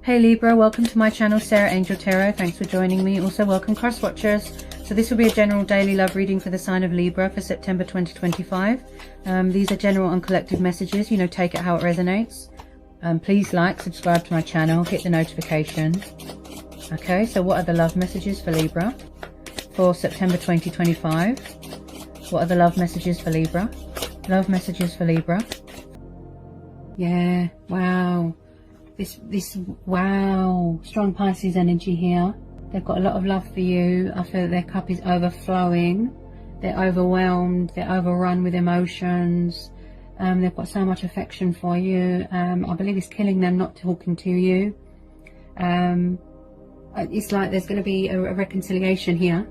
Hey Libra, welcome to my channel, Sarah Angel Tarot. Thanks for joining me. Also welcome cross watchers. So this will be a general daily love reading for the sign of Libra for September 2025. These are general and collective messages, you know, take it how it resonates. Please like, subscribe to my channel, hit the notification. Okay, so what are the love messages for Libra for September 2025? What are the love messages for Libra? Love messages for Libra. Yeah, wow. Wow, strong Pisces energy here. They've got a lot of love for you. I feel that their cup is overflowing. They're overwhelmed. They're overrun with emotions. They've got so much affection for you. I believe it's killing them not talking to you. It's like there's going to be a reconciliation here.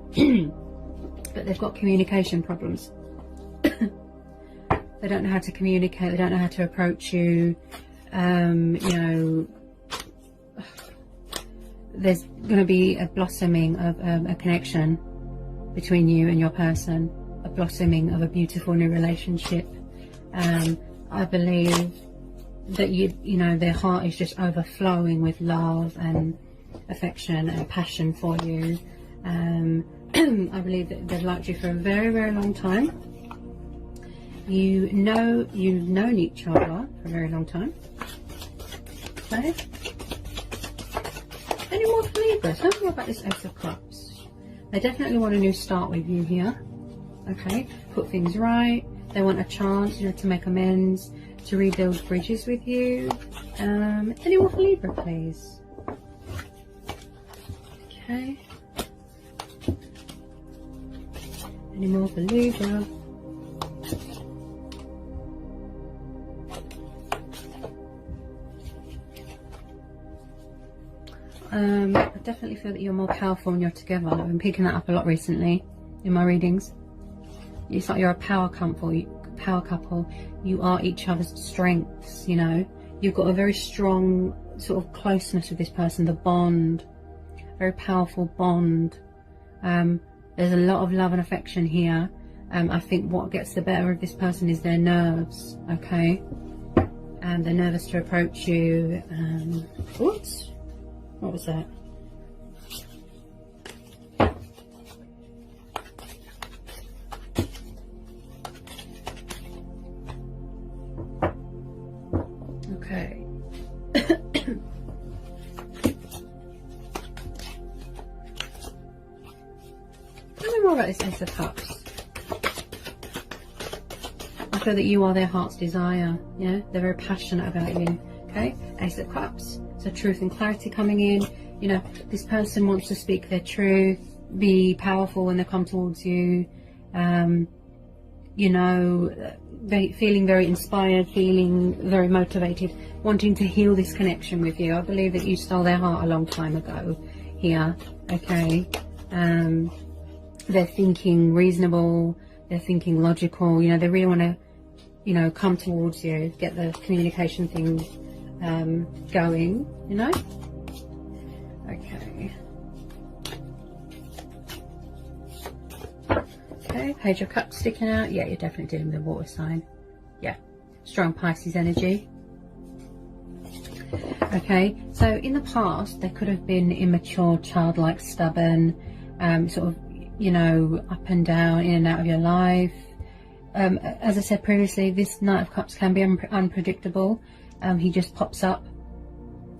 But they've got communication problems. They don't know how to communicate. They don't know how to approach you. You know, there's going to be a blossoming of a connection between you and your person, a blossoming of a beautiful new relationship. I believe that you know, their heart is just overflowing with love and affection and passion for you. I believe that they've liked you for a very, very long time. You've known each other for a very long time. Okay. Any more for Libra? Tell me about this Ace of Cups. They definitely want a new start with you here. Okay, put things right. They want a chance, you know, to make amends, to rebuild bridges with you. Any more for Libra, please? Okay. Any more for Libra? I definitely feel that you're more powerful when you're together. I've been picking that up a lot recently in my readings. It's like you're a power couple. You are each other's strengths, you know. You've got a very strong sort of closeness with this person, the bond, very powerful bond. There's a lot of love and affection here. I think what gets the better of this person is their nerves, okay? And they're nervous to approach you. Oops. What was that? Okay. Tell me more about this Ace of Cups. I feel that you are their heart's desire. Yeah, they're very passionate about you. Okay, Ace of Cups. So truth and clarity coming in. You know, this person wants to speak their truth, be powerful when they come towards you. You know, feeling very inspired, feeling very motivated, wanting to heal this connection with you. I believe that you stole their heart a long time ago here. Okay. They're thinking reasonable. They're thinking logical. You know, they really want to, you know, come towards you, get the communication thing going, you know. Okay, Page of Cups sticking out. Yeah, you're definitely dealing with a water sign. Yeah, strong Pisces energy. Okay, so in the past they could have been immature, childlike, stubborn, sort of, you know, up and down, in and out of your life. As I said previously, this Knight of Cups can be unpredictable. He just pops up,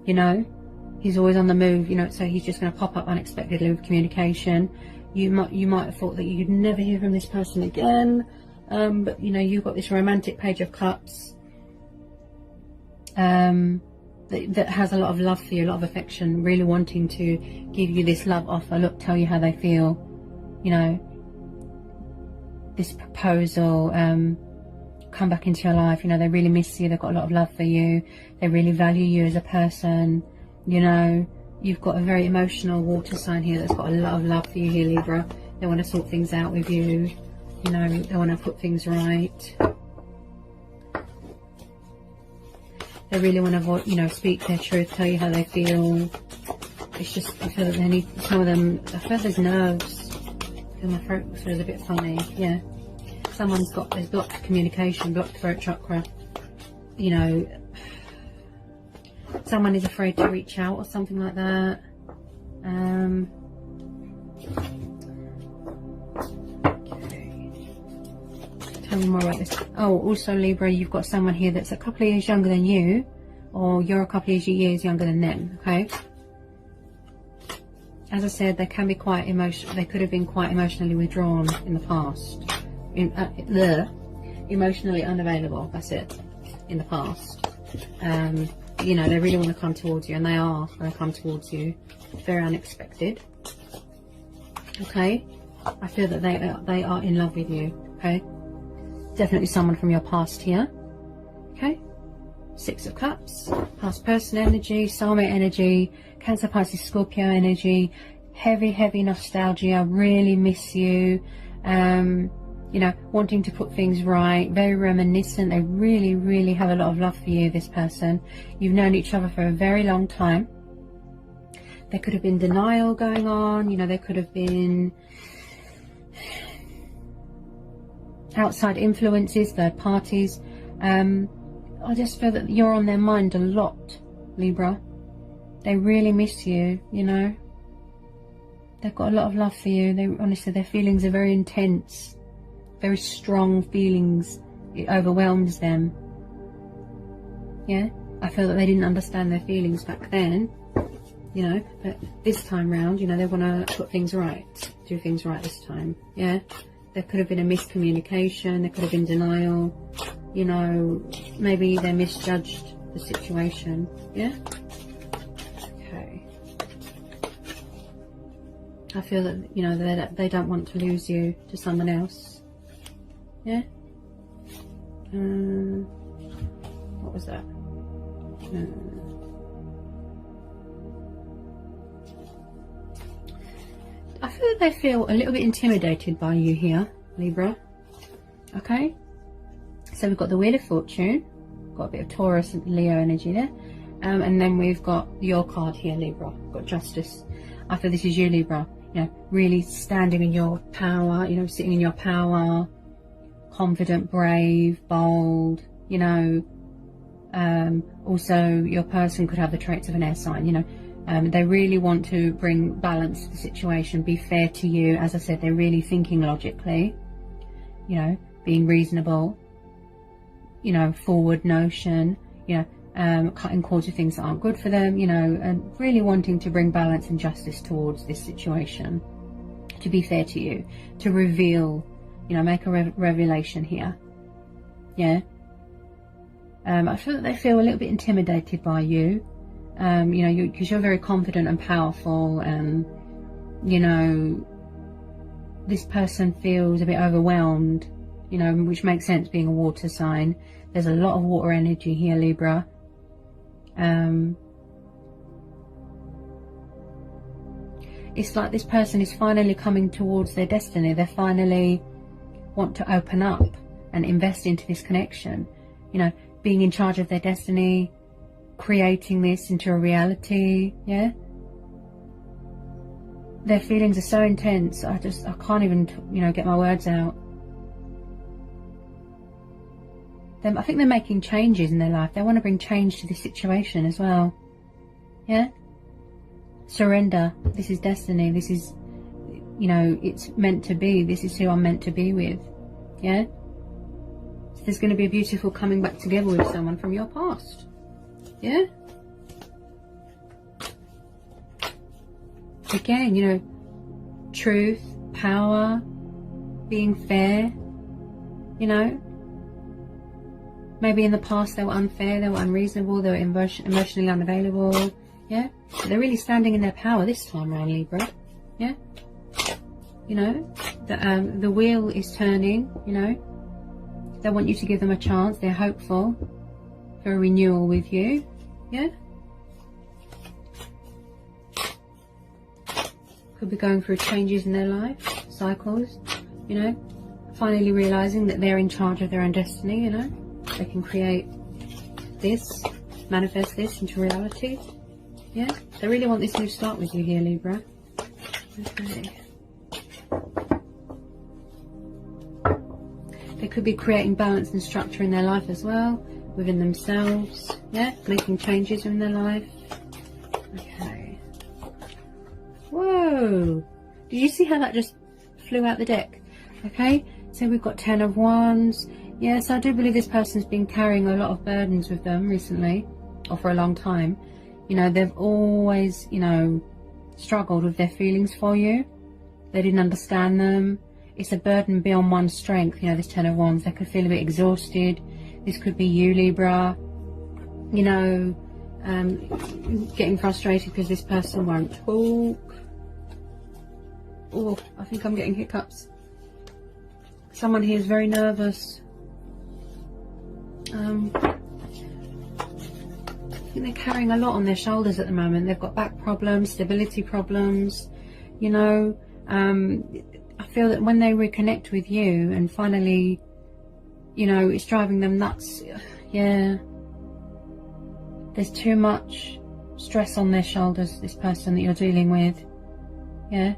you know, he's always on the move, you know, so he's just going to pop up unexpectedly with communication. You might have thought that you'd never hear from this person again, but you know, you've got this romantic Page of Cups that has a lot of love for you, a lot of affection, really wanting to give you this love offer. Look, tell you how they feel, you know, this proposal. Come back into your life. You know, they really miss you. They've got a lot of love for you. They really value you as a person. You know, you've got a very emotional water sign here that's got a lot of love for you here, Libra. They want to sort things out with you. You know, they want to put things right. They really want to, you know, speak their truth, tell you how they feel. It's just, I feel that they need, some of them, I feel there's nerves. I feel my throat feels a bit funny. Yeah. There's blocked communication, blocked throat chakra. You know, Someone is afraid to reach out or something like that. Okay. Tell me more about this. Oh, also Libra, you've got someone here that's a couple of years younger than you, or you're a couple of years younger than them, okay? As I said, they can be quite emotional. They could have been quite emotionally withdrawn in the past. Emotionally unavailable, that's it, in the past. You know, they really want to come towards you, and they are going to come towards you. Very unexpected. Okay? I feel that they are in love with you, okay? Definitely someone from your past here. Okay? Six of Cups, past person energy, soulmate energy, Cancer, Pisces, Scorpio energy, heavy nostalgia, really miss you, you know, wanting to put things right, very reminiscent. They really have a lot of love for you, this person. You've known each other for a very long time. There could have been denial going on, you know, there could have been outside influences, third parties. I just feel that you're on their mind a lot, Libra. They really miss you, you know. They've got a lot of love for you. They honestly, their feelings are very intense, very strong feelings. It overwhelms them. Yeah, I feel that they didn't understand their feelings back then, you know. But this time round, you know, they want to put things right, do things right this time. Yeah, there could have been a miscommunication. There could have been denial. You know, maybe they misjudged the situation. Yeah. Okay. I feel that, you know, they don't want to lose you to someone else. Yeah. What was that? I feel that they feel a little bit intimidated by you here, Libra. Okay. So we've got the Wheel of Fortune, got a bit of Taurus and Leo energy there, and then we've got your card here, Libra. We've got Justice. I feel this is you, Libra. You know, really standing in your power. You know, sitting in your power, confident, brave, bold. You know, also your person could have the traits of an air sign. You know, they really want to bring balance to the situation, be fair to you. As I said, they're really thinking logically. You know, being reasonable. You know, forward notion, you know, cutting cords with things that aren't good for them, you know, and really wanting to bring balance and justice towards this situation, to be fair to you, to reveal, you know, make a revelation here. Yeah. I feel that they feel a little bit intimidated by you, you know, because you're very confident and powerful, and, you know, this person feels a bit overwhelmed. You know, which makes sense being a water sign. There's a lot of water energy here, Libra. It's like this person is finally coming towards their destiny. They finally want to open up and invest into this connection. You know, being in charge of their destiny, creating this into a reality. Yeah. Their feelings are so intense. I can't even, you know, get my words out. I think they're making changes in their life. They want to bring change to this situation as well. Yeah? Surrender. This is destiny. This is, you know, it's meant to be. This is who I'm meant to be with. Yeah? So there's going to be a beautiful coming back together with someone from your past. Yeah? Again, you know, truth, power, being fair, you know. Maybe in the past they were unfair, they were unreasonable, they were emotionally unavailable. Yeah? But they're really standing in their power this time around, Libra. Yeah? You know? The wheel is turning, you know? They want you to give them a chance. They're hopeful for a renewal with you. Yeah? Could be going through changes in their life, cycles, you know? Finally realising that they're in charge of their own destiny, you know? They can create this, manifest this into reality. Yeah, they really want this new start with you here, Libra. Okay. They could be creating balance and structure in their life as well. within themselves, yeah, making changes in their life. Okay. Whoa! Did you see how that just flew out the deck? Okay, so we've got 10 of Wands. Yes, I do believe this person's been carrying a lot of burdens with them recently, or for a long time. You know, they've always, you know, struggled with their feelings for you. They didn't understand them. It's a burden beyond one's strength, you know, this 10 of Wands. They could feel a bit exhausted. This could be you, Libra. You know, getting frustrated because this person won't talk. Oh, I think I'm getting hiccups. Someone here is very nervous. I think they're carrying a lot on their shoulders at the moment. They've got back problems, stability problems, you know. I feel that when they reconnect with you and finally, you know, it's driving them nuts. Yeah. There's too much stress on their shoulders, this person that you're dealing with. Yeah.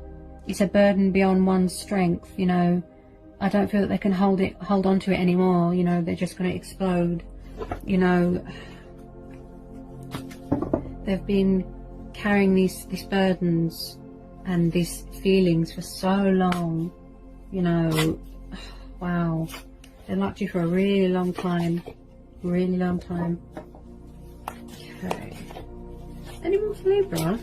It's a burden beyond one's strength, you know. I don't feel that they can hold on to it anymore, you know. They're just going to explode, you know. They've been carrying these burdens and these feelings for so long, you know. Wow. They liked you for a really long time. Really long time. Okay. Anyone for Libra?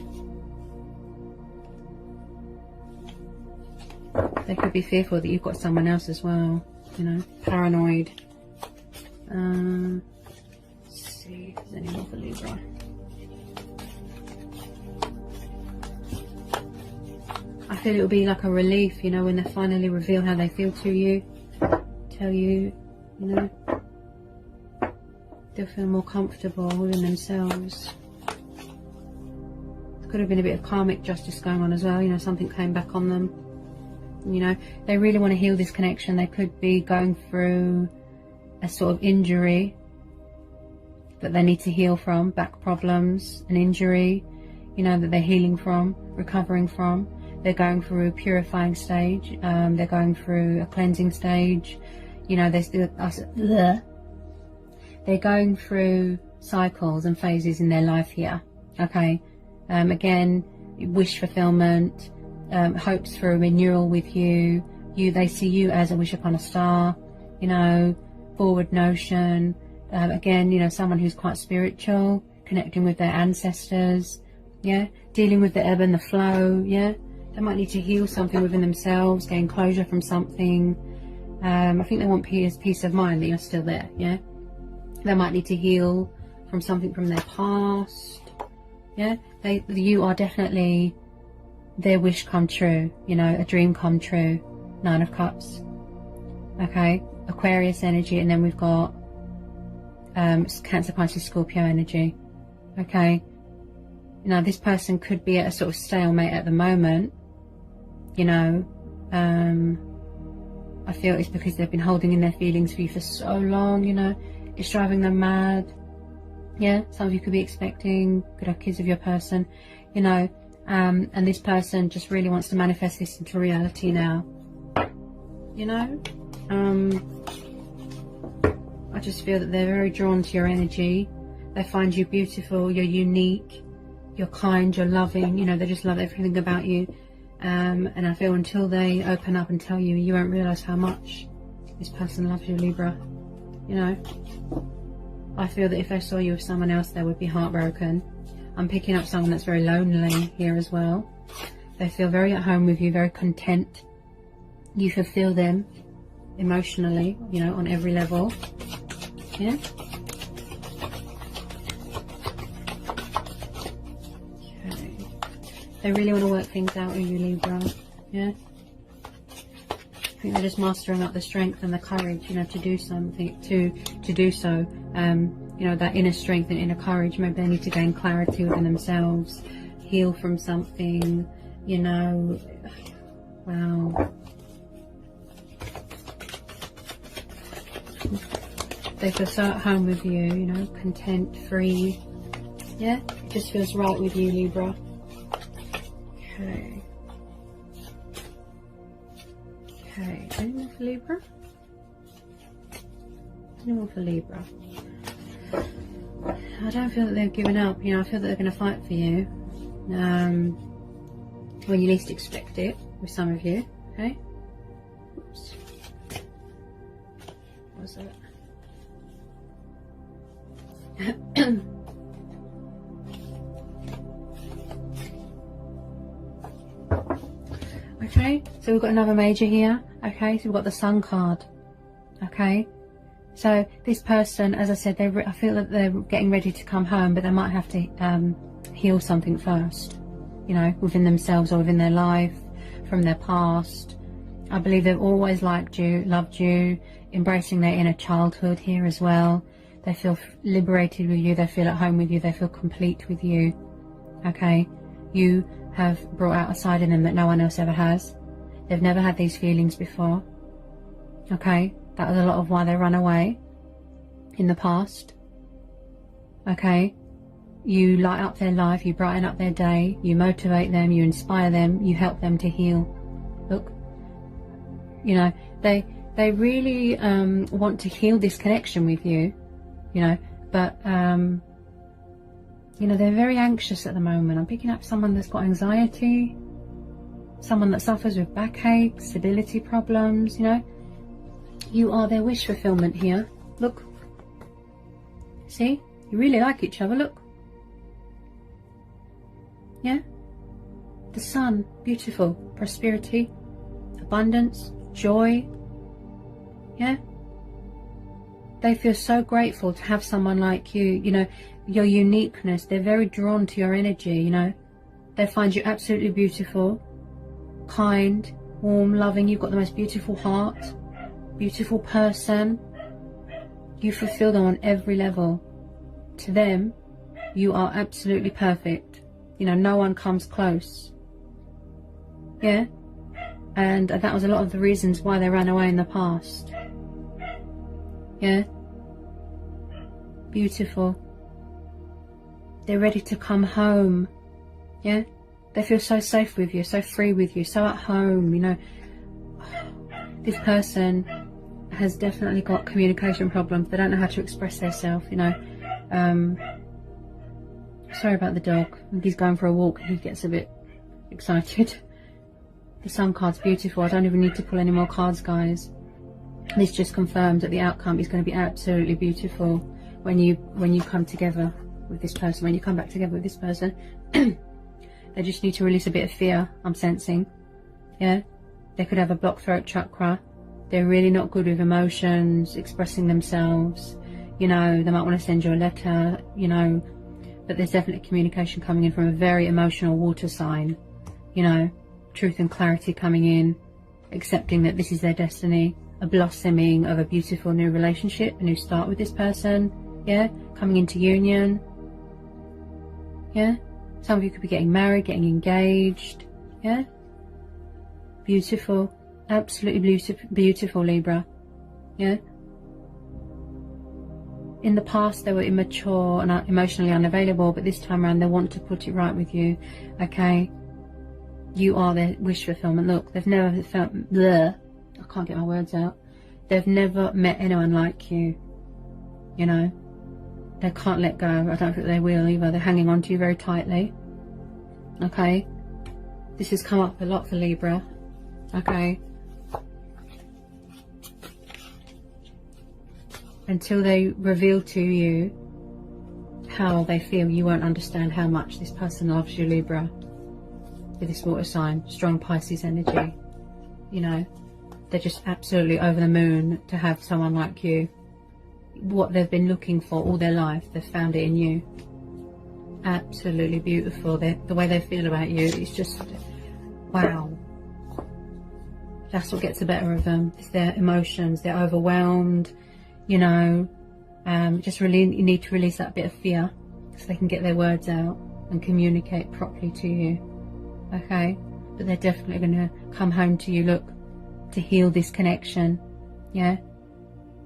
They could be fearful that you've got someone else as well, you know, paranoid. Let's see if there's anyone for Libra. I feel it'll be like a relief, you know, when they finally reveal how they feel to you, tell you, you know, they'll feel more comfortable within themselves. There could have been a bit of karmic justice going on as well, you know, something came back on them. You know, they really want to heal this connection. They could be going through a sort of injury that they need to heal from, back problems, an injury, you know, that they're healing from, recovering from. They're going through a purifying stage. They're going through a cleansing stage. You know, they're going through cycles and phases in their life here. Okay. Again, wish fulfillment. Hopes for a renewal with you. They see you as a wish upon a star, you know, forward notion. Again, you know, someone who's quite spiritual, connecting with their ancestors, yeah, dealing with the ebb and the flow, yeah. They might need to heal something within themselves, gain closure from something. I think they want peace of mind that you're still there, yeah. They might need to heal from something from their past, yeah. You are definitely their wish come true, you know, a dream come true. 9 of Cups. Okay, Aquarius energy, and then we've got Cancer, Pisces, Scorpio energy. Okay, now this person could be at a sort of stalemate at the moment, you know. I feel it's because they've been holding in their feelings for you for so long, you know. It's driving them mad. Yeah, some of you could be expecting good kids of your person, you know. And this person just really wants to manifest this into reality now, you know. I just feel that they're very drawn to your energy. They find you beautiful, you're unique, you're kind, you're loving, you know, they just love everything about you. And I feel until they open up and tell you, you won't realise how much this person loves you, Libra, you know. I feel that if they saw you with someone else, they would be heartbroken. I'm picking up someone that's very lonely here as well. They feel very at home with you, very content. You fulfill them emotionally, you know, on every level. Yeah. Okay. They really want to work things out with you, Libra. Yeah. I think they're just mastering up the strength and the courage, you know, to do something, to do so. You know, that inner strength and inner courage. Maybe they need to gain clarity within themselves, heal from something, you know. Wow. They feel so at home with you, you know, content, free. Yeah, it just feels right with you, Libra. Okay. Okay, anyone for Libra? Anyone for Libra? I don't feel that they've given up. You know, I feel that they're going to fight for you when you least expect it, with some of you. Okay. Oops. What was that? Okay, so we've got another major here. Okay, so we've got the Sun card. Okay, so this person, as I said, I feel that they're getting ready to come home, but they might have to heal something first, you know, within themselves or within their life, from their past. I believe they've always liked you, loved you, embracing their inner childhood here as well. They feel liberated with you, they feel at home with you, they feel complete with you. Okay, you have brought out a side in them that no one else ever has. They've never had these feelings before. Okay, that was a lot of why they ran away in the past. Okay, you light up their life, you brighten up their day, you motivate them, you inspire them, you help them to heal. Look, you know, they really want to heal this connection with you, you know, but you know, they're very anxious at the moment. I'm picking up someone that's got anxiety, someone that suffers with backache, stability problems, you know. You are their wish fulfillment here. Look. See? You really like each other, look. Yeah? The Sun, beautiful. Prosperity, abundance, joy. Yeah? They feel so grateful to have someone like you, you know, your uniqueness. They're very drawn to your energy, you know. They find you absolutely beautiful, kind, warm, loving. You've got the most beautiful heart, beautiful person. You fulfill them on every level. To them, you are absolutely perfect. You know, no one comes close. Yeah? And that was a lot of the reasons why they ran away in the past. Yeah? Beautiful. They're ready to come home. Yeah? They feel so safe with you, so free with you, so at home, you know. This person has definitely got communication problems. They don't know how to express themselves, you know. Sorry about the dog. He's going for a walk and he gets a bit excited. The Sun card's beautiful. I don't even need to pull any more cards, guys. This just confirms that the outcome is going to be absolutely beautiful when you come together with this person, when you come back together with this person. They just need to release a bit of fear, I'm sensing. Yeah? They could have a blocked throat chakra. They're really not good with emotions, expressing themselves. You know, they might want to send you a letter, you know, but there's definitely communication coming in from a very emotional water sign. You know, truth and clarity coming in, accepting that this is their destiny, a blossoming of a beautiful new relationship, a new start with this person. Yeah? Coming into union. Yeah? Some of you could be getting married, getting engaged. Yeah? Beautiful. Absolutely beautiful, Libra. Yeah? In the past they were immature and emotionally unavailable, but this time around they want to put it right with you. Okay? You are their wish fulfillment. Look, they've never felt... Bleh. I can't get my words out. They've never met anyone like you. You know? They can't let go. I don't think they will either. They're hanging on to you very tightly. Okay? This has come up a lot for Libra. Okay? Until they reveal to you how they feel, you won't understand how much this person loves you, Libra. With this water sign, strong Pisces energy. You know? They're just absolutely over the moon to have someone like you. What they've been looking for all their life, they've found it in you. Absolutely beautiful. The way they feel about you is just, wow. That's what gets the better of them. It's their emotions. They're overwhelmed, you know. Just really need to release that bit of fear so they can get their words out and communicate properly to you. Okay? But they're definitely going to come home to you, look, to heal this connection. Yeah?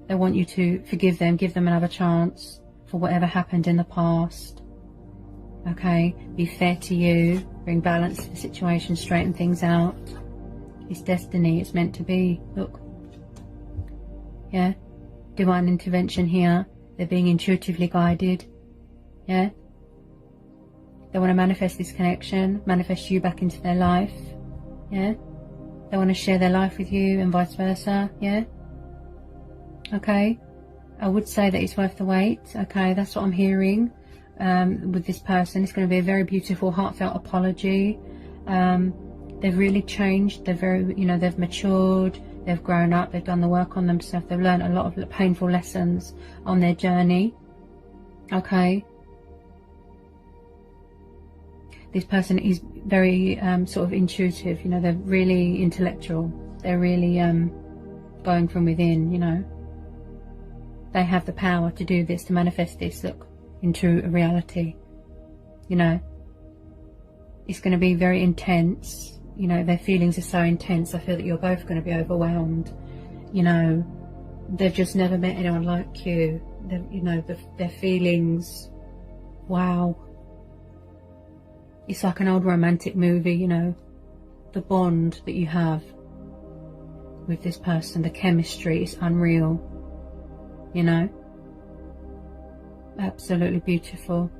They want you to forgive them, give them another chance for whatever happened in the past. Okay? Be fair to you, bring balance to the situation, straighten things out. It's destiny, it's meant to be. Look. Yeah? Divine intervention here. They're being intuitively guided. Yeah. They want to manifest this connection, manifest you back into their life. Yeah. They want to share their life with you and vice versa. Yeah. Okay. I would say that it's worth the wait. Okay. That's what I'm hearing with this person. It's going to be a very beautiful, heartfelt apology. They've really changed. They're very, you know, they've matured. They've grown up. They've done the work on themselves. They've learned a lot of painful lessons on their journey. Okay. This person is very sort of intuitive, you know, they're really intellectual. They're really going from within, you know. They have the power to do this, to manifest this, look, into a reality, you know. It's going to be very intense, you know, their feelings are so intense. I feel that you're both going to be overwhelmed, you know. They've just never met anyone like you. You know, their feelings, wow. It's like an old romantic movie, you know, the bond that you have with this person, the chemistry is unreal, you know, absolutely beautiful.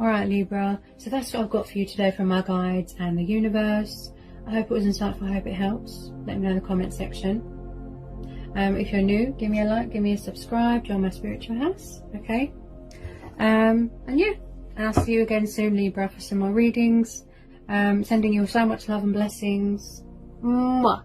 Alright Libra, so that's what I've got for you today from my guides and the universe. I hope it was insightful, I hope it helps. Let me know in the comment section. If you're new, give me a like, give me a subscribe, join my spiritual house, okay? And yeah. And I'll see you again soon, Libra, for some more readings. Sending you so much love and blessings. Mwah.